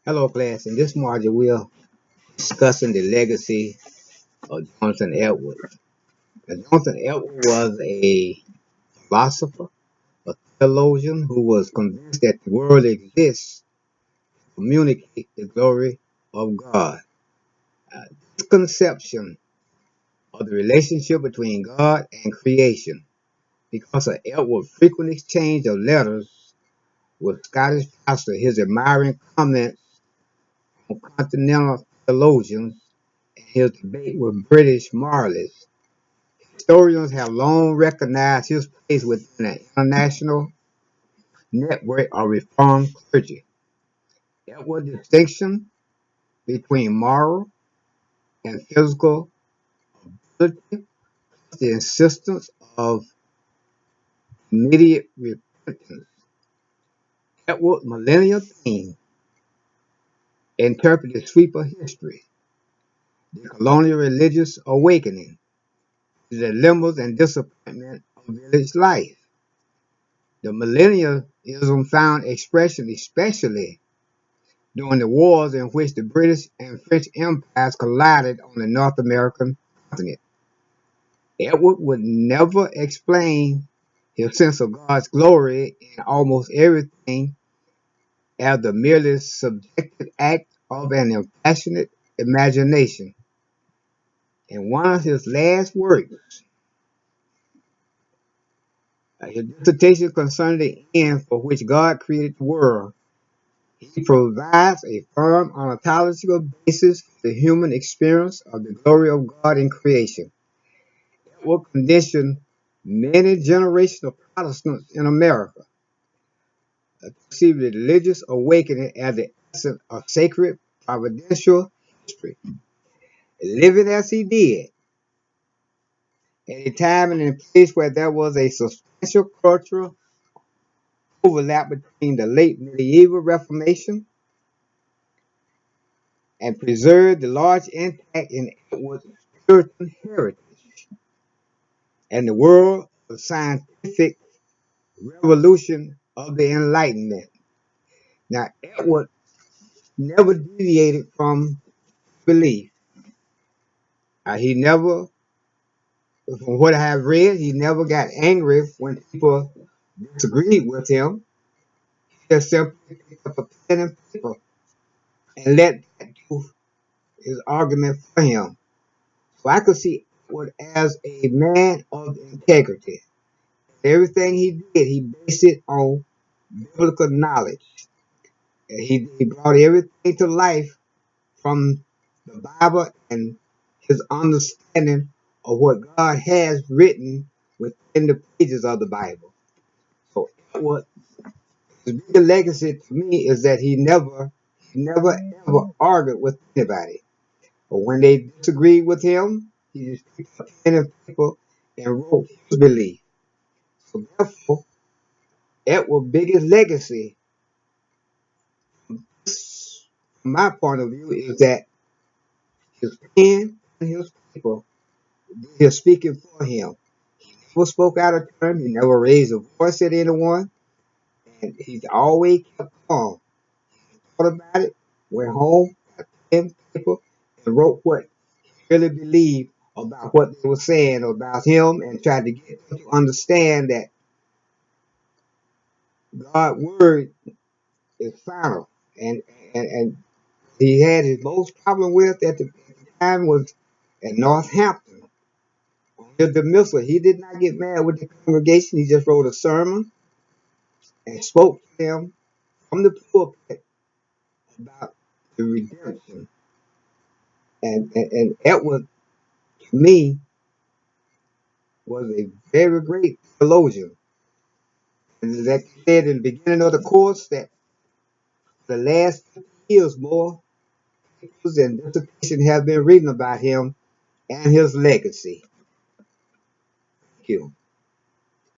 Hello, class. In this module, we are discussing the legacy of Jonathan Edwards. Now, Jonathan Edwards was a philosopher, a theologian who was convinced that the world exists to communicate the glory of God. This conception of the relationship between God and creation, because of Edwards' frequent exchange of letters with Scottish pastor, his admiring comments on continental theologians, and his debate with British moralists. Historians have long recognized his place within an international network of Reformed clergy. Edward's distinction between moral and physical ability, the insistence of immediate repentance. Edward's millennial theme interpreted the sweep of history, the colonial religious awakening, the dilemmas and disappointment of village life. The millennialism found expression especially during the wars in which the British and French empires collided on the North American continent. Edward would never explain his sense of God's glory in almost everything as the merely subjective act of an impassionate imagination. In one of his last works, his dissertation concerning the end for which God created the world, he provides a firm ontological basis for the human experience of the glory of God in creation. It will condition many generations of Protestants in America to see the religious awakening as the essence of sacred providential history. Living as he did, at a time and in a place where there was a substantial cultural overlap between the late medieval Reformation and preserved the large intact in Edward's Puritan heritage and the world of scientific revolution of the Enlightenment. Now, Edward never deviated from belief. He never, from what I have read, he never got angry when people disagreed with him. He just simply picked up a pen and paper and let that do his argument for him. So I could see Edward as a man of integrity. Everything he did, he based it on biblical knowledge. He brought everything to life from the Bible and his understanding of what God has written within the pages of the Bible. So what the bigger legacy to me is that he never ever argued with anybody. But when they disagreed with him, he just picked up pen and paper and wrote his belief. So therefore, Edward's biggest legacy, from my point of view, is that his pen and his paper, they're speaking for him. He never spoke out of turn. He never raised a voice at anyone. And he always kept calm. He thought about it, went home, got pen, paper, and wrote what he really believed about what they were saying about him and tried to get them to understand that God's word is final. And he had his most problem with at the time was at Northampton. On his dismissal, he did not get mad with the congregation. He just wrote a sermon and spoke to them from the pulpit about the redemption. And Edward, to me, was a very great theologian. And that said in the beginning of the course that the last 50 years more papers and dissertation have been written about him and his legacy. Thank you.